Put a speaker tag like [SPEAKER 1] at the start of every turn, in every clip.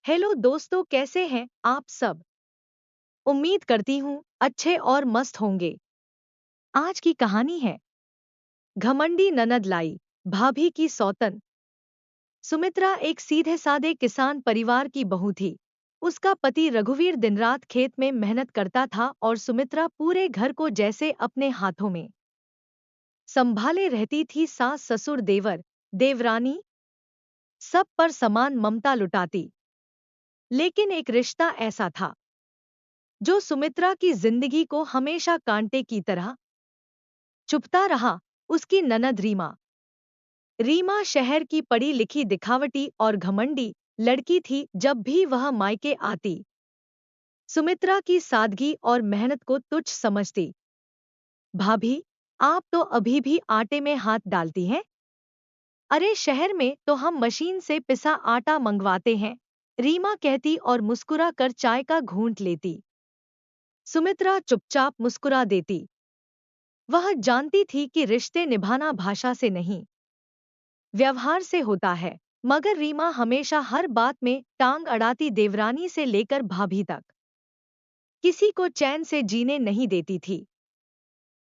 [SPEAKER 1] Hello दोस्तों, कैसे हैं आप सब। उम्मीद करती हूँ अच्छे और मस्त होंगे। आज की कहानी है घमंडी ननद लाई भाभी की सौतन। सुमित्रा एक सीधे सादे किसान परिवार की बहू थी। उसका पति रघुवीर दिन रात खेत में मेहनत करता था और सुमित्रा पूरे घर को जैसे अपने हाथों में संभाले रहती थी। सास ससुर देवर देवरानी सब पर समान ममता लुटाती। लेकिन एक रिश्ता ऐसा था जो सुमित्रा की जिंदगी को हमेशा कांटे की तरह चुभता रहा। उसकी ननद रीमा। रीमा शहर की पढ़ी लिखी दिखावटी और घमंडी लड़की थी। जब भी वह मायके आती, सुमित्रा की सादगी और मेहनत को तुच्छ समझती। भाभी, आप तो अभी भी आटे में हाथ डालती हैं। अरे शहर में तो हम मशीन से पिसा आटा मंगवाते हैं, रीमा कहती और मुस्कुरा कर चाय का घूंट लेती। सुमित्रा चुपचाप मुस्कुरा देती। वह जानती थी कि रिश्ते निभाना भाषा से नहीं, व्यवहार से होता है। मगर रीमा हमेशा हर बात में टांग अड़ाती। देवरानी से लेकर भाभी तक किसी को चैन से जीने नहीं देती थी।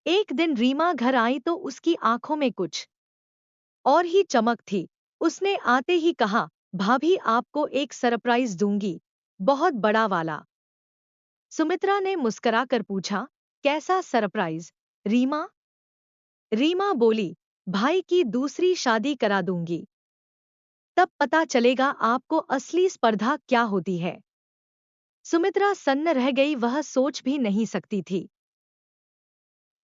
[SPEAKER 1] एक दिन रीमा घर आई तो उसकी आंखों में कुछ और ही चमक थी। उसने आते ही कहा, भाभी आपको एक सरप्राइज दूंगी, बहुत बड़ा वाला। सुमित्रा ने मुस्कुराकर पूछा, कैसा सरप्राइज रीमा। रीमा बोली, भाई की दूसरी शादी करा दूंगी। तब पता चलेगा आपको असली स्पर्धा क्या होती है। सुमित्रा सन्न रह गई। वह सोच भी नहीं सकती थी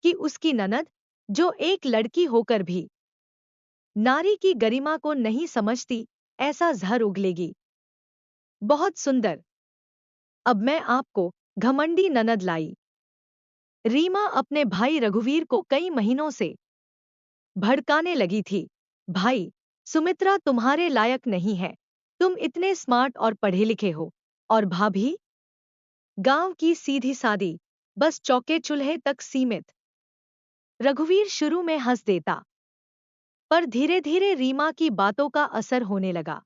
[SPEAKER 1] कि उसकी ननद, जो एक लड़की होकर भी नारी की गरिमा को नहीं समझती, ऐसा जहर उगलेगी। बहुत सुंदर। अब मैं आपको घमंडी ननद लाई। रीमा अपने भाई रघुवीर को कई महीनों से भड़काने लगी थी। भाई, सुमित्रा तुम्हारे लायक नहीं है। तुम इतने स्मार्ट और पढ़े लिखे हो। और भाभी, गांव की सीधी सादी, बस चौके चूल्हे तक सीमित। रघुवीर शुरू में हंस देता, पर धीरे धीरे रीमा की बातों का असर होने लगा।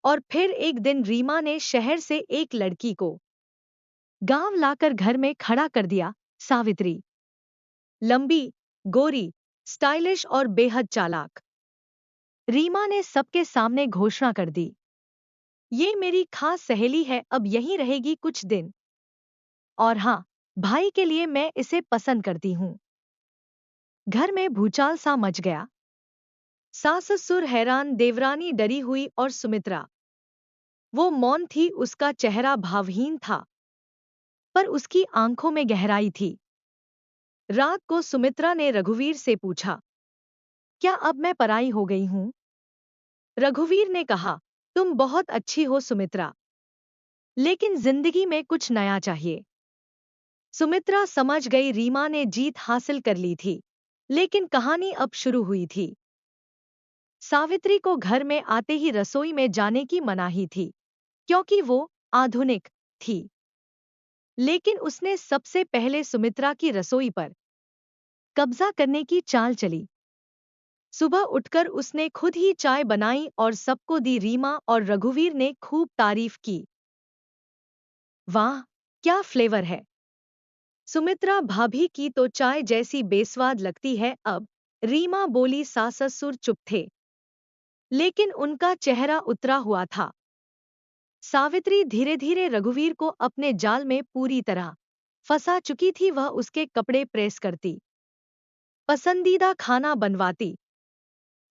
[SPEAKER 1] और फिर एक दिन रीमा ने शहर से एक लड़की को गांव लाकर घर में खड़ा कर दिया। सावित्री, लंबी, गोरी, स्टाइलिश और बेहद चालाक। रीमा ने सबके सामने घोषणा कर दी, ये मेरी खास सहेली है, अब यहीं रहेगी कुछ दिन। और हाँ, भाई के लिए मैं इसे पसंद करती हूँ। घर में भूचाल सा मच गया। सास ससुर हैरान, देवरानी डरी हुई और सुमित्रा, वो मौन थी। उसका चेहरा भावहीन था, पर उसकी आंखों में गहराई थी। रात को सुमित्रा ने रघुवीर से पूछा, क्या अब मैं पराई हो गई हूँ। रघुवीर ने कहा, तुम बहुत अच्छी हो सुमित्रा, लेकिन जिंदगी में कुछ नया चाहिए। सुमित्रा समझ गई रीमा ने जीत हासिल कर ली थी। लेकिन कहानी अब शुरू हुई थी। सावित्री को घर में आते ही रसोई में जाने की मनाही थी, क्योंकि वो आधुनिक थी। लेकिन उसने सबसे पहले सुमित्रा की रसोई पर कब्जा करने की चाल चली। सुबह उठकर उसने खुद ही चाय बनाई और सबको दी। रीमा और रघुवीर ने खूब तारीफ की। वाह, क्या फ्लेवर है। सुमित्रा, भाभी की तो चाय जैसी बेस्वाद लगती है अब। रीमा बोली। सास ससुर चुप थे, लेकिन उनका चेहरा उतरा हुआ था। सावित्री धीरे धीरे रघुवीर को अपने जाल में पूरी तरह फंसा चुकी थी। वह उसके कपड़े प्रेस करती, पसंदीदा खाना बनवाती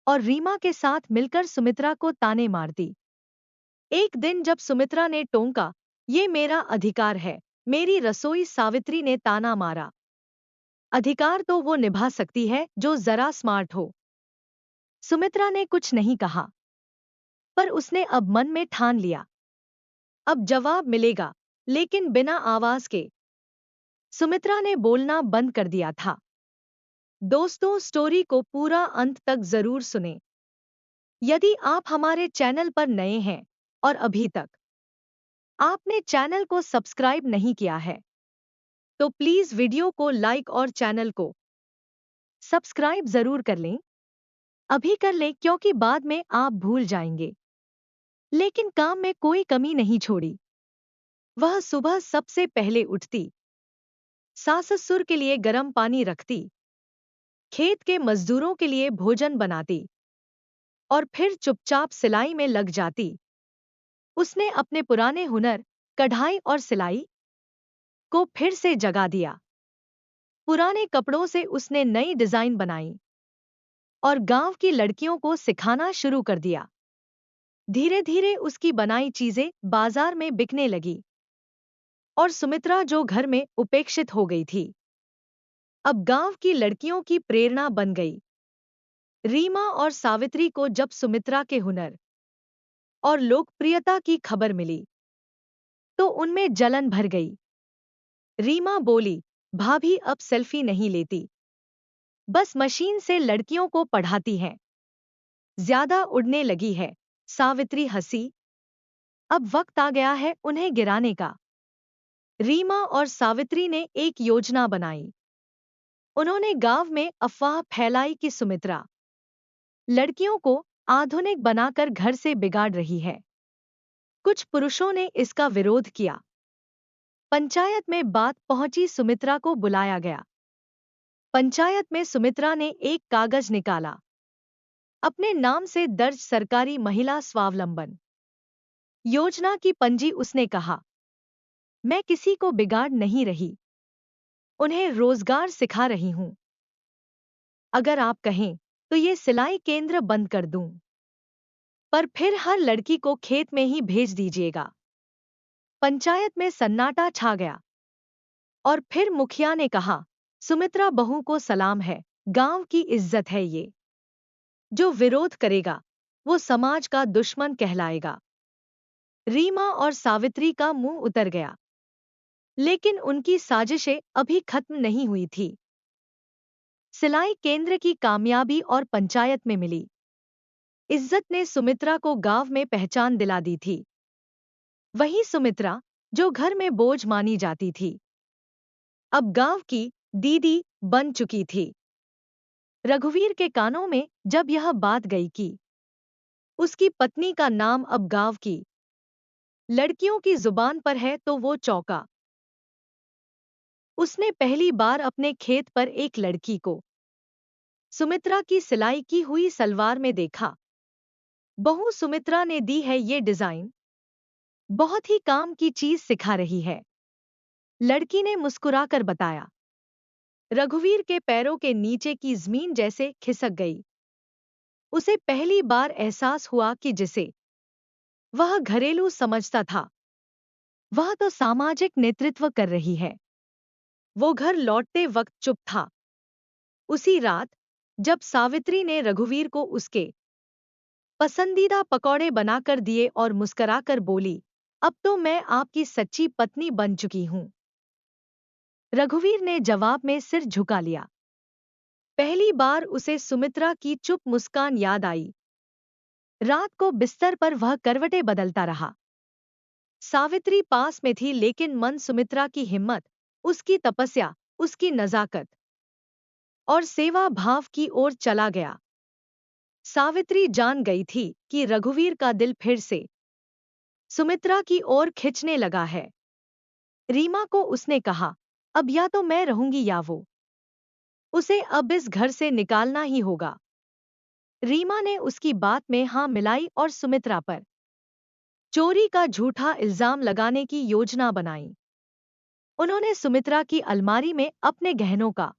[SPEAKER 1] और रीमा के साथ मिलकर सुमित्रा को ताने मारती। एक दिन जब सुमित्रा ने टोंका, ये मेरा अधिकार है, मेरी रसोई, सावित्री ने ताना मारा। अधिकार तो वो निभा सकती है जो जरा स्मार्ट हो। सुमित्रा ने कुछ नहीं कहा, पर उसने अब मन में ठान लिया, अब जवाब मिलेगा, लेकिन बिना आवाज के। सुमित्रा ने बोलना बंद कर दिया था। दोस्तों, स्टोरी को पूरा अंत तक जरूर सुनें। यदि आप हमारे चैनल पर नए हैं और अभी तक आपने चैनल को सब्सक्राइब नहीं किया है, तो प्लीज वीडियो को लाइक और चैनल को सब्सक्राइब जरूर कर लें। अभी कर लें, क्योंकि बाद में आप भूल जाएंगे। लेकिन काम में कोई कमी नहीं छोड़ी। वह सुबह सबसे पहले उठती, सास-ससुर के लिए गर्म पानी रखती, खेत के मजदूरों के लिए भोजन बनाती और फिर चुपचाप सिलाई में लग जाती। उसने अपने पुराने हुनर, कढ़ाई और सिलाई को फिर से जगा दिया। पुराने कपड़ों से उसने नई डिजाइन बनाई और गांव की लड़कियों को सिखाना शुरू कर दिया। धीरे धीरे उसकी बनाई चीजें बाजार में बिकने लगी और सुमित्रा, जो घर में उपेक्षित हो गई थी, अब गांव की लड़कियों की प्रेरणा बन गई। रीमा और सावित्री को जब सुमित्रा के हुनर और लोकप्रियता की खबर मिली तो उनमें जलन भर गई। रीमा बोली, भाभी अब सेल्फी नहीं लेती, बस मशीन से लड़कियों को पढ़ाती है, ज्यादा उड़ने लगी है। सावित्री हंसी, अब वक्त आ गया है उन्हें गिराने का। रीमा और सावित्री ने एक योजना बनाई। उन्होंने गांव में अफवाह फैलाई कि सुमित्रा लड़कियों को आधुनिक बनाकर घर से बिगाड़ रही है। कुछ पुरुषों ने इसका विरोध किया। पंचायत में बात पहुंची, सुमित्रा को बुलाया गया। पंचायत में सुमित्रा ने एक कागज निकाला, अपने नाम से दर्ज सरकारी महिला स्वावलंबन योजना की पंजी। उसने कहा, मैं किसी को बिगाड़ नहीं रही, उन्हें रोजगार सिखा रही हूं। अगर आप कहें तो ये सिलाई केंद्र बंद कर दूं, पर फिर हर लड़की को खेत में ही भेज दीजिएगा। पंचायत में सन्नाटा छा गया और फिर मुखिया ने कहा, सुमित्रा बहू को सलाम है, गांव की इज्जत है ये। जो विरोध करेगा वो समाज का दुश्मन कहलाएगा। रीमा और सावित्री का मुंह उतर गया, लेकिन उनकी साजिशें अभी खत्म नहीं हुई थी। सिलाई केंद्र की कामयाबी और पंचायत में मिली इज्जत ने सुमित्रा को गांव में पहचान दिला दी थी। वही सुमित्रा जो घर में बोझ मानी जाती थी, अब गांव की दीदी बन चुकी थी। रघुवीर के कानों में जब यह बात गई कि उसकी पत्नी का नाम अब गांव की लड़कियों की जुबान पर है, तो वो चौंका। उसने पहली बार अपने खेत पर एक लड़की को सुमित्रा की सिलाई की हुई सलवार में देखा। बहू सुमित्रा ने दी है ये डिजाइन, बहुत ही काम की चीज सिखा रही है, लड़की ने मुस्कुराकर बताया। रघुवीर के पैरों के नीचे की जमीन जैसे खिसक गई। उसे पहली बार एहसास हुआ कि जिसे वह घरेलू समझता था, वह तो सामाजिक नेतृत्व कर रही है। वो घर लौटते वक्त चुप था। उसी रात जब सावित्री ने रघुवीर को उसके पसंदीदा पकौड़े बनाकर दिए और मुस्कराकर बोली, अब तो मैं आपकी सच्ची पत्नी बन चुकी हूं। रघुवीर ने जवाब में सिर झुका लिया। पहली बार उसे सुमित्रा की चुप मुस्कान याद आई। रात को बिस्तर पर वह करवटें बदलता रहा। सावित्री पास में थी, लेकिन मन सुमित्रा की हिम्मत, उसकी तपस्या, उसकी नजाकत और सेवा भाव की ओर चला गया। सावित्री जान गई थी कि रघुवीर का दिल फिर से सुमित्रा की ओर खिंचने लगा है। रीमा को उसने कहा, अब या तो मैं रहूंगी या वो। उसे अब इस घर से निकालना ही होगा। रीमा ने उसकी बात में हाँ मिलाई और सुमित्रा पर चोरी का झूठा इल्जाम लगाने की योजना बनाई। उन्होंने सुमित्रा की अलमारी में अपने गहनों का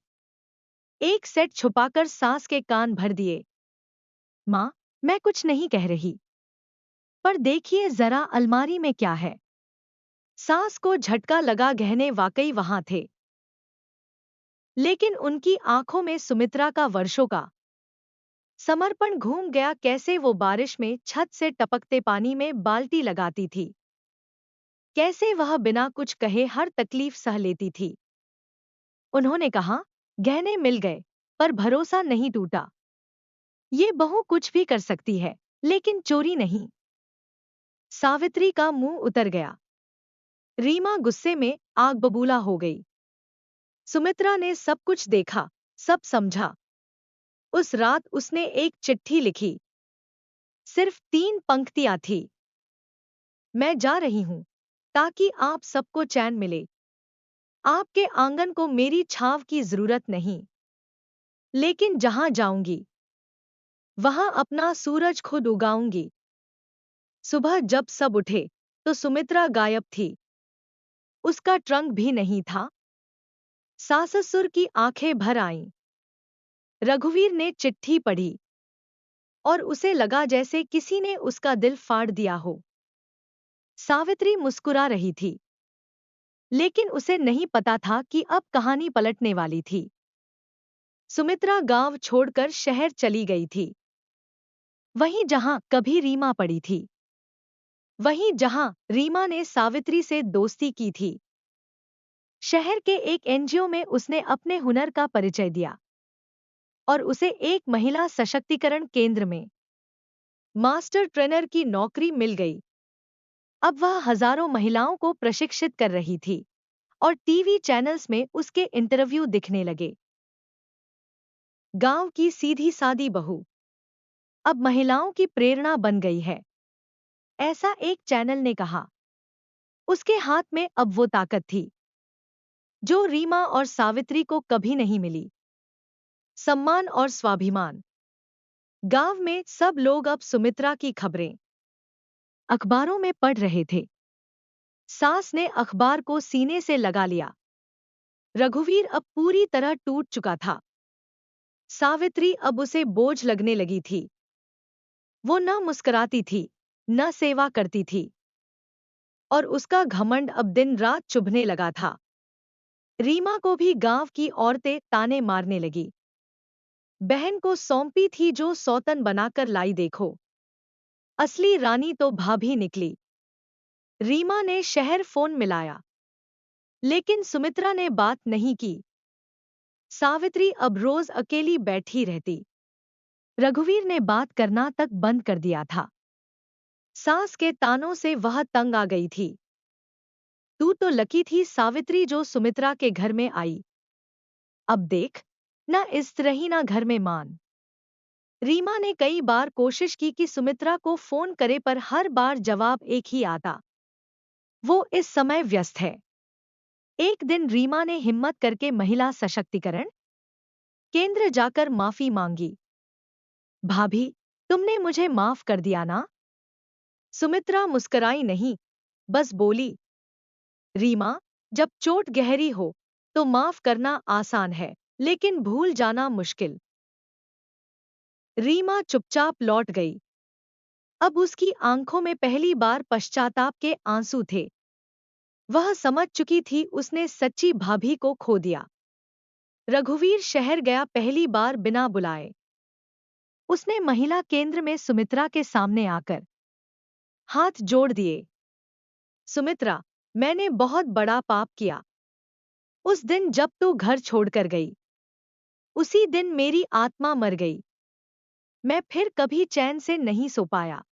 [SPEAKER 1] एक सेट छुपाकर सास के कान भर दिए। माँ, मैं कुछ नहीं कह रही, पर देखिए जरा अलमारी में क्या है। सास को झटका लगा, गहने वाकई वहां थे, लेकिन उनकी आंखों में सुमित्रा का वर्षों का समर्पण घूम गया। कैसे वो बारिश में छत से टपकते पानी में बाल्टी लगाती थी, कैसे वह बिना कुछ कहे हर तकलीफ सह लेती थी। उन्होंने कहा, गहने मिल गए पर भरोसा नहीं टूटा। ये बहू कुछ भी कर सकती है, लेकिन चोरी नहीं। सावित्री का मुंह उतर गया। रीमा गुस्से में आग बबूला हो गई। सुमित्रा ने सब कुछ देखा, सब समझा। उस रात उसने एक चिट्ठी लिखी, सिर्फ 3 पंक्तियां थी। मैं जा रही हूं ताकि आप सबको चैन मिले। आपके आंगन को मेरी छांव की जरूरत नहीं, लेकिन जहां जाऊंगी वहां अपना सूरज खुद उगाऊंगी। सुबह जब सब उठे तो सुमित्रा गायब थी। उसका ट्रंक भी नहीं था। साससुर की आंखें भर आईं। रघुवीर ने चिट्ठी पढ़ी और उसे लगा जैसे किसी ने उसका दिल फाड़ दिया हो। सावित्री मुस्कुरा रही थी, लेकिन उसे नहीं पता था कि अब कहानी पलटने वाली थी। सुमित्रा गांव छोड़कर शहर चली गई थी, वहीं जहां कभी रीमा पड़ी थी, वहीं जहां रीमा ने सावित्री से दोस्ती की थी। शहर के एक एनजीओ में उसने अपने हुनर का परिचय दिया और उसे एक महिला सशक्तिकरण केंद्र में मास्टर ट्रेनर की नौकरी मिल गई। अब वह हजारों महिलाओं को प्रशिक्षित कर रही थी और टीवी चैनल्स में उसके इंटरव्यू दिखने लगे। गांव की सीधी सादी बहू अब महिलाओं की प्रेरणा बन गई है, ऐसा एक चैनल ने कहा। उसके हाथ में अब वो ताकत थी जो रीमा और सावित्री को कभी नहीं मिली, सम्मान और स्वाभिमान। गांव में सब लोग अब सुमित्रा की खबरें अखबारों में पढ़ रहे थे। सास ने अखबार को सीने से लगा लिया। रघुवीर अब पूरी तरह टूट चुका था। सावित्री अब उसे बोझ लगने लगी थी। वो न मुस्कुराती थी, न सेवा करती थी, और उसका घमंड अब दिन रात चुभने लगा था। रीमा को भी गांव की औरतें ताने मारने लगी। बहन को सौंपी थी जो सौतन बनाकर लाई, देखो असली रानी तो भाभी निकली। रीमा ने शहर फोन मिलाया, लेकिन सुमित्रा ने बात नहीं की। सावित्री अब रोज अकेली बैठी रहती। रघुवीर ने बात करना तक बंद कर दिया था। सास के तानों से वह तंग आ गई थी। तू तो लकी थी सावित्री जो सुमित्रा के घर में आई। अब देख, न इस रही न घर में मान। रीमा ने कई बार कोशिश की कि सुमित्रा को फोन करे, पर हर बार जवाब एक ही आता, वो इस समय व्यस्त है। एक दिन रीमा ने हिम्मत करके महिला सशक्तिकरण केंद्र जाकर माफी मांगी। भाभी, तुमने मुझे माफ कर दिया ना? सुमित्रा मुस्कुराई नहीं, बस बोली, रीमा, जब चोट गहरी हो तो माफ करना आसान है, लेकिन भूल जाना मुश्किल। रीमा चुपचाप लौट गई। अब उसकी आंखों में पहली बार पश्चाताप के आंसू थे। वह समझ चुकी थी उसने सच्ची भाभी को खो दिया। रघुवीर शहर गया पहली बार बिना बुलाए। उसने महिला केंद्र में सुमित्रा के सामने आकर हाथ जोड़ दिए। सुमित्रा, मैंने बहुत बड़ा पाप किया। उस दिन जब तू घर छोड़कर गई, उसी दिन मेरी आत्मा मर गई। मैं फिर कभी चैन से नहीं सो पाया।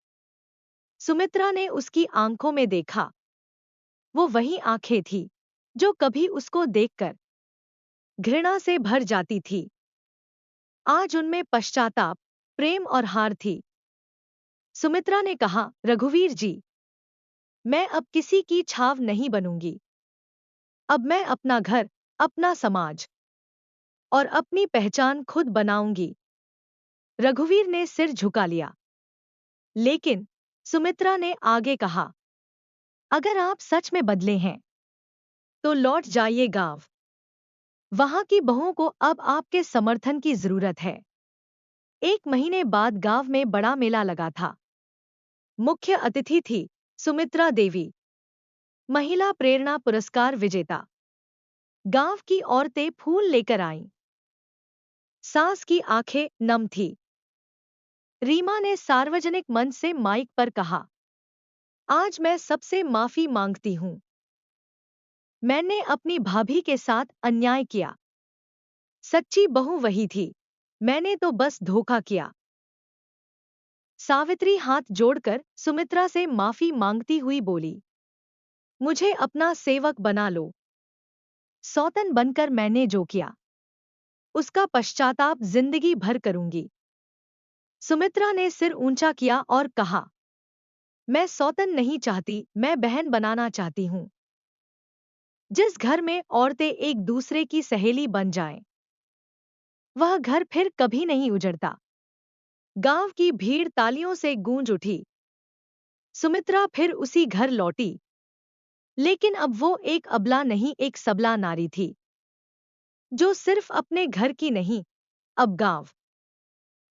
[SPEAKER 1] सुमित्रा ने उसकी आंखों में देखा। वो वही आंखें थी जो कभी उसको देखकर घृणा से भर जाती थी। आज उनमें पश्चाताप, प्रेम और हार थी। सुमित्रा ने कहा, रघुवीर जी, मैं अब किसी की छाव नहीं बनूंगी। अब मैं अपना घर, अपना समाज और अपनी पहचान खुद बनाऊंगी। रघुवीर ने सिर झुका लिया। लेकिन सुमित्रा ने आगे कहा, अगर आप सच में बदले हैं तो लौट जाइए गांव। वहां की बहुओं को अब आपके समर्थन की जरूरत है। एक महीने बाद गांव में बड़ा मेला लगा था। मुख्य अतिथि थी सुमित्रा देवी, महिला प्रेरणा पुरस्कार विजेता। गांव की औरतें फूल लेकर आईं। सास की आंखें नम थी। रीमा ने सार्वजनिक मंच से माइक पर कहा, आज मैं सबसे माफी मांगती हूं। मैंने अपनी भाभी के साथ अन्याय किया। सच्ची बहू वही थी, मैंने तो बस धोखा किया। सावित्री हाथ जोड़कर सुमित्रा से माफी मांगती हुई बोली, मुझे अपना सेवक बना लो। सौतन बनकर मैंने जो किया, उसका पश्चाताप जिंदगी भर करूंगी। सुमित्रा ने सिर ऊंचा किया और कहा, मैं सौतन नहीं चाहती, मैं बहन बनाना चाहती हूँ। जिस घर में औरतें एक दूसरे की सहेली बन जाएं, वह घर फिर कभी नहीं उजड़ता। गांव की भीड़ तालियों से गूंज उठी। सुमित्रा फिर उसी घर लौटी, लेकिन अब वो एक अबला नहीं, एक सबला नारी थी, जो सिर्फ अपने घर की नहीं, अब गांव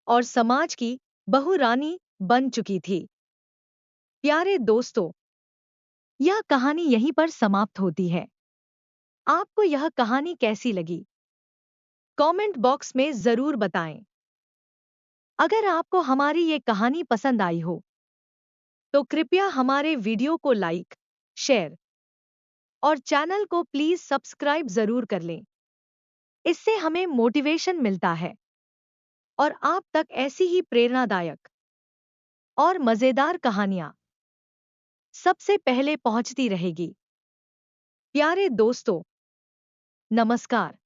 [SPEAKER 1] और समाज की बहू रानी बन चुकी थी। प्यारे दोस्तों, यह कहानी यहीं पर समाप्त होती है। आपको यह कहानी कैसी लगी? कमेंट बॉक्स में जरूर बताएं। अगर आपको हमारी ये कहानी पसंद आई हो, तो कृपया हमारे वीडियो को लाइक, शेयर और चैनल को प्लीज सब्सक्राइब जरूर कर लें। इससे हमें मोटिवेशन मिलता है और आप तक ऐसी ही प्रेरणादायक और मजेदार कहानियां सबसे पहले पहुंचती रहेगी। प्यारे दोस्तों, नमस्कार।